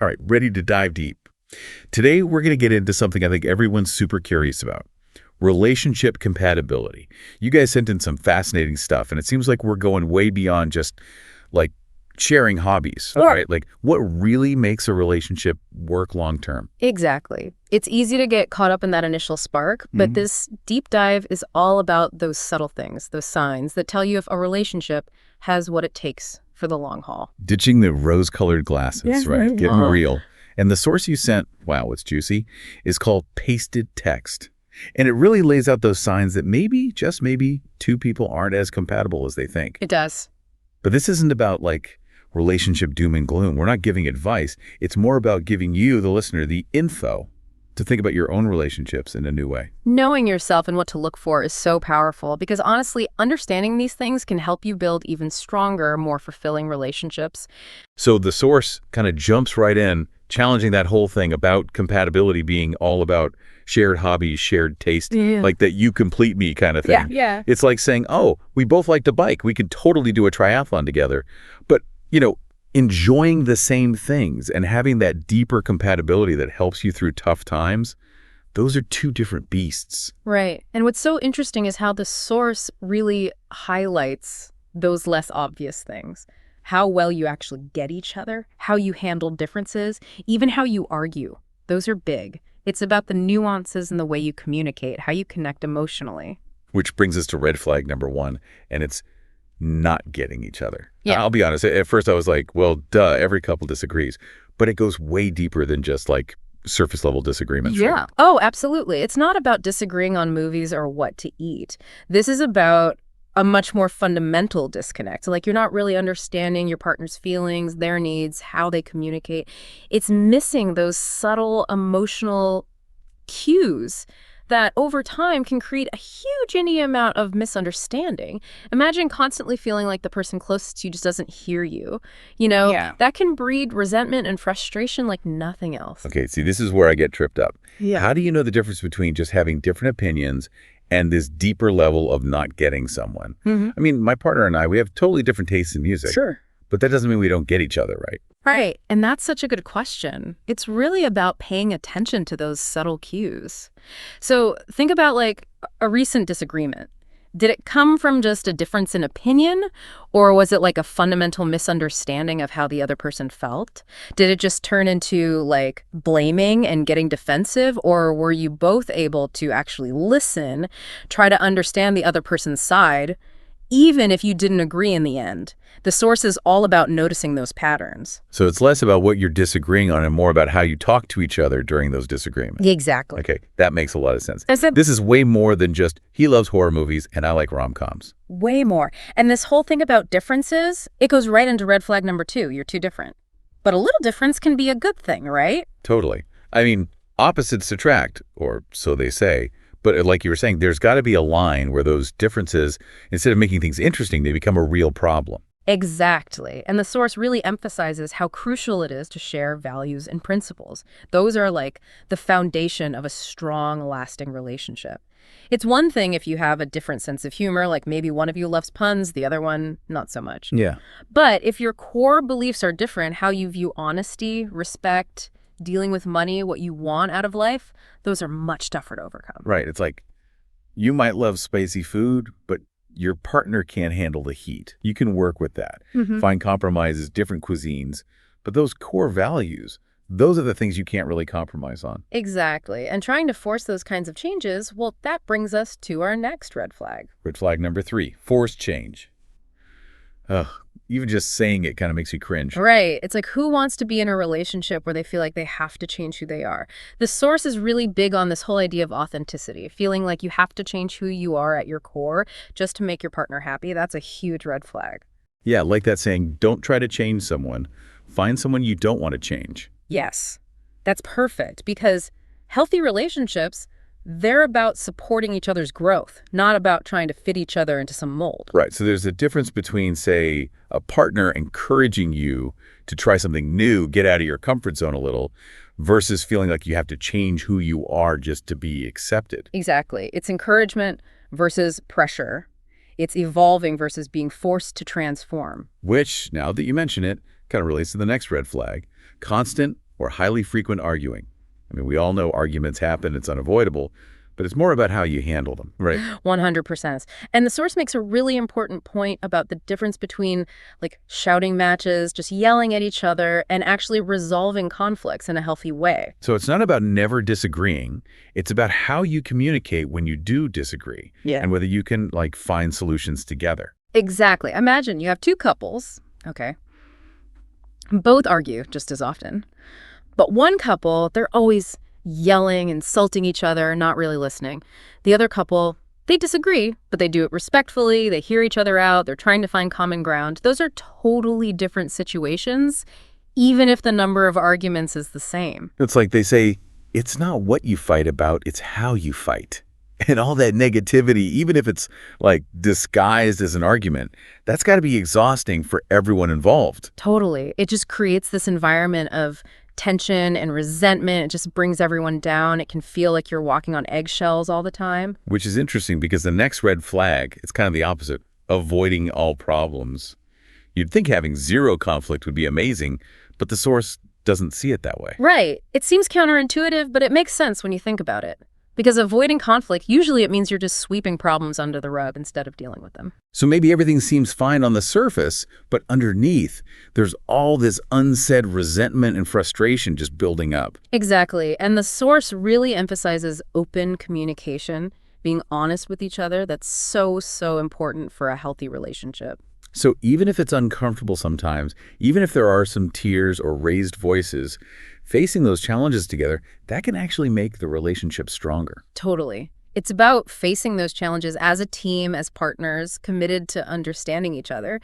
All right, ready to dive deep. Today, we're going to get into something I think everyone's super curious about. Relationship compatibility. You guys sent in some fascinating stuff, and it seems like we're going way beyond just, like, sharing hobbies, right? Like, what really makes a relationship work long term? Exactly. It's easy to get caught up in that initial spark, but this deep dive is all about those subtle things, those signs that tell you if a relationship has what it takes for the long haul. Ditching the rose-colored glasses, right? Getting real. And the source you sent, wow, it's juicy, is called Pasted Text. And it really lays out those signs that maybe, just maybe, two people aren't as compatible as they think. It does. But this isn't about, like, relationship doom and gloom. We're not giving advice. It's more about giving you, the listener, the info to think about your own relationships in a new way. Knowing yourself and what to look for is so powerful because honestly, understanding these things can help you build even stronger, more fulfilling relationships. So the source kind of jumps right in, challenging that whole thing about compatibility being all about shared hobbies, shared taste, like that you complete me kind of thing. Yeah. It's like saying, oh, we both like to bike. We could totally do a triathlon together. But, enjoying the same things and having that deeper compatibility that helps you through tough times, those are two different beasts. Right. And what's so interesting is how the source really highlights those less obvious things. How well you actually get each other, how you handle differences, even how you argue. Those are big. It's about the nuances in the way you communicate, how you connect emotionally. Which brings us to red flag number 1, and it's not getting each other. Yeah. I'll be honest, at first I was like, well, duh, every couple disagrees. But it goes way deeper than just like surface level disagreements. Yeah. Right? Oh, absolutely. It's not about disagreeing on movies or what to eat. This is about a much more fundamental disconnect. Like you're not really understanding your partner's feelings, their needs, how they communicate. It's missing those subtle emotional cues that over time can create a huge any amount of misunderstanding. Imagine constantly feeling like the person closest to you just doesn't hear you. That can breed resentment and frustration like nothing else. Okay, see, this is where I get tripped up. Yeah. How do you know the difference between just having different opinions and this deeper level of not getting someone? I mean, my partner and I, we have totally different tastes in music. Sure. But that doesn't mean we don't get each other, right? Right. And that's such a good question. It's really about paying attention to those subtle cues. So think about like a recent disagreement. Did it come from just a difference in opinion, or was it like a fundamental misunderstanding of how the other person felt? Did it just turn into like blaming and getting defensive, or were you both able to actually listen, try to understand the other person's side, even if you didn't agree in the end? The source is all about noticing those patterns. So it's less about what you're disagreeing on and more about how you talk to each other during those disagreements. Exactly. Okay, that makes a lot of sense. This is way more than just, he loves horror movies and I like rom-coms. Way more. And this whole thing about differences, it goes right into red flag number 2. You're too different. But a little difference can be a good thing, right? Totally. I mean, opposites attract, or so they say. But like you were saying, there's got to be a line where those differences, instead of making things interesting, they become a real problem. Exactly. And the source really emphasizes how crucial it is to share values and principles. Those are like the foundation of a strong, lasting relationship. It's one thing if you have a different sense of humor, like maybe one of you loves puns, the other one not so much. Yeah. But if your core beliefs are different, how you view honesty, respect, dealing with money, what you want out of life, those are much tougher to overcome. Right. It's like you might love spicy food, but your partner can't handle the heat. You can work with that. Find compromises, different cuisines. But those core values, those are the things you can't really compromise on. Exactly. And trying to force those kinds of changes, well, that brings us to our next red flag. Red flag number 3, forced change. Ugh, even just saying it kind of makes you cringe. Right. It's like, who wants to be in a relationship where they feel like they have to change who they are? The source is really big on this whole idea of authenticity, feeling like you have to change who you are at your core just to make your partner happy. That's a huge red flag. Yeah, like that saying, don't try to change someone. Find someone you don't want to change. Yes, that's perfect because healthy relationships, they're about supporting each other's growth, not about trying to fit each other into some mold. Right. So there's a difference between, say, a partner encouraging you to try something new, get out of your comfort zone a little, versus feeling like you have to change who you are just to be accepted. Exactly. It's encouragement versus pressure. It's evolving versus being forced to transform. Which, now that you mention it, kind of relates to the next red flag. Constant or highly frequent arguing. I mean, we all know arguments happen, it's unavoidable, but it's more about how you handle them, right? 100%. And the source makes a really important point about the difference between like shouting matches, just yelling at each other, and actually resolving conflicts in a healthy way. So it's not about never disagreeing. It's about how you communicate when you do disagree Yeah. and whether you can find solutions together. Exactly. Imagine you have two couples, okay, both argue just as often. But one couple, they're always yelling, insulting each other, not really listening. The other couple, they disagree, but they do it respectfully. They hear each other out. They're trying to find common ground. Those are totally different situations, even if the number of arguments is the same. It's like they say, it's not what you fight about, it's how you fight. And all that negativity, even if it's disguised as an argument, that's got to be exhausting for everyone involved. Totally. It just creates this environment of tension and resentment. It just brings everyone down. It can feel like you're walking on eggshells all the time. Which is interesting because the next red flag, it's kind of the opposite, avoiding all problems. You'd think having zero conflict would be amazing, but the source doesn't see it that way. Right. It seems counterintuitive, but it makes sense when you think about it. Because avoiding conflict, usually it means you're just sweeping problems under the rug instead of dealing with them. So maybe everything seems fine on the surface, but underneath, there's all this unsaid resentment and frustration just building up. Exactly. And the source really emphasizes open communication, being honest with each other. That's so, so important for a healthy relationship. So even if it's uncomfortable sometimes, even if there are some tears or raised voices, facing those challenges together, that can actually make the relationship stronger. Totally. It's about facing those challenges as a team, as partners, committed to understanding each other,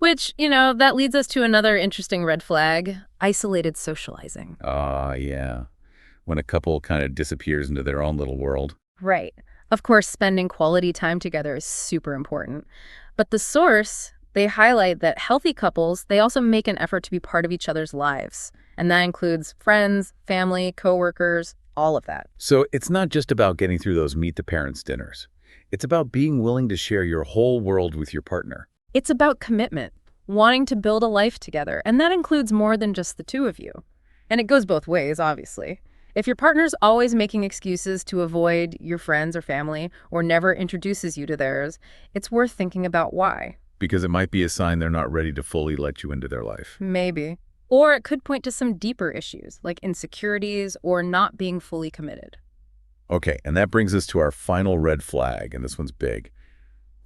which, that leads us to another interesting red flag, isolated socializing. Yeah. When a couple kind of disappears into their own little world. Right. Of course, spending quality time together is super important. But the source, they highlight that healthy couples, they also make an effort to be part of each other's lives. And that includes friends, family, coworkers, all of that. So it's not just about getting through those meet the parents dinners. It's about being willing to share your whole world with your partner. It's about commitment, wanting to build a life together. And that includes more than just the two of you. And it goes both ways, obviously. If your partner's always making excuses to avoid your friends or family or never introduces you to theirs, it's worth thinking about why. Because it might be a sign they're not ready to fully let you into their life. Maybe. Or it could point to some deeper issues, like insecurities or not being fully committed. Okay, and that brings us to our final red flag, and this one's big.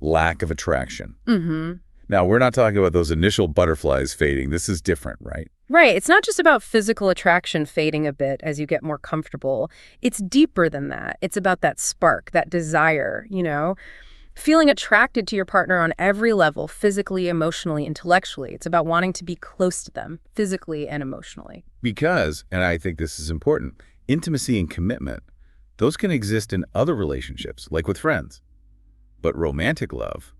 Lack of attraction. Mm-hmm. Now, we're not talking about those initial butterflies fading. This is different, right? Right. It's not just about physical attraction fading a bit as you get more comfortable. It's deeper than that. It's about that spark, that desire, feeling attracted to your partner on every level, physically, emotionally, intellectually. It's about wanting to be close to them, physically and emotionally. Because, and I think this is important, intimacy and commitment, those can exist in other relationships, like with friends. But romantic love,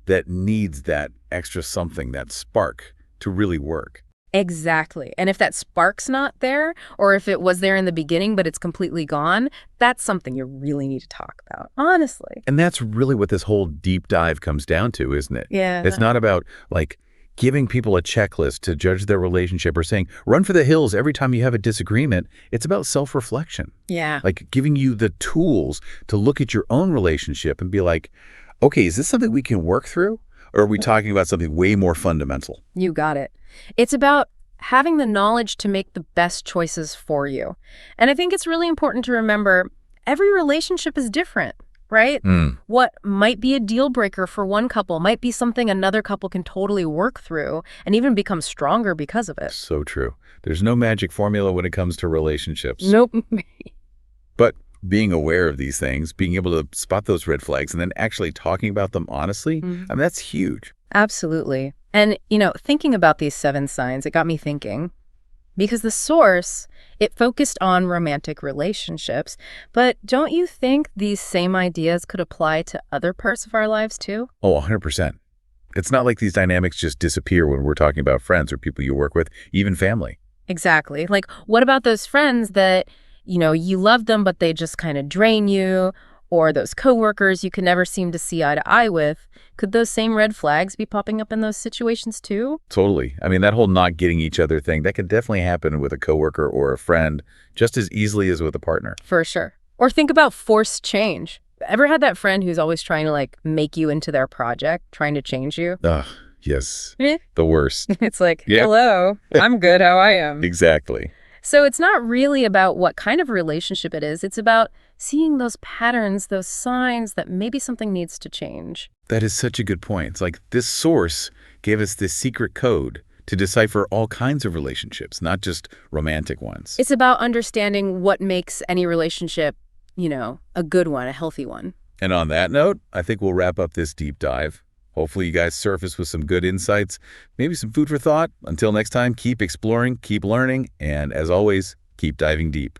that needs that extra something, that spark, to really work. Exactly. And if that spark's not there, or if it was there in the beginning but it's completely gone, that's something you really need to talk about, honestly. And that's really what this whole deep dive comes down to, isn't it? Yeah. It's not about, giving people a checklist to judge their relationship or saying, run for the hills every time you have a disagreement. It's about self-reflection. Yeah. Giving you the tools to look at your own relationship and be like, okay, is this something we can work through? Or are we talking about something way more fundamental? You got it. It's about having the knowledge to make the best choices for you. And I think it's really important to remember every relationship is different, right? What might be a deal breaker for one couple might be something another couple can totally work through and even become stronger because of it. So true. There's no magic formula when it comes to relationships. Nope. But being aware of these things, being able to spot those red flags and then actually talking about them honestly, that's huge. Absolutely. And, thinking about these 7 signs, it got me thinking. Because the source, it focused on romantic relationships. But don't you think these same ideas could apply to other parts of our lives too? Oh, 100%. It's not like these dynamics just disappear when we're talking about friends or people you work with, even family. Exactly. What about those friends that, you love them, but they just kind of drain you? Or those coworkers you can never seem to see eye to eye with, could those same red flags be popping up in those situations too? Totally. I mean, that whole not getting each other thing, that could definitely happen with a coworker or a friend just as easily as with a partner. For sure. Or think about forced change. Ever had that friend who's always trying to make you into their project, trying to change you? Ugh, yes. Eh. The worst. It's like, Yeah. hello, I'm good how I am. Exactly. So it's not really about what kind of relationship it is. It's about seeing those patterns, those signs that maybe something needs to change. That is such a good point. It's like this source gave us this secret code to decipher all kinds of relationships, not just romantic ones. It's about understanding what makes any relationship, a good one, a healthy one. And on that note, I think we'll wrap up this deep dive. Hopefully you guys surface with some good insights, maybe some food for thought. Until next time, keep exploring, keep learning, and as always, keep diving deep.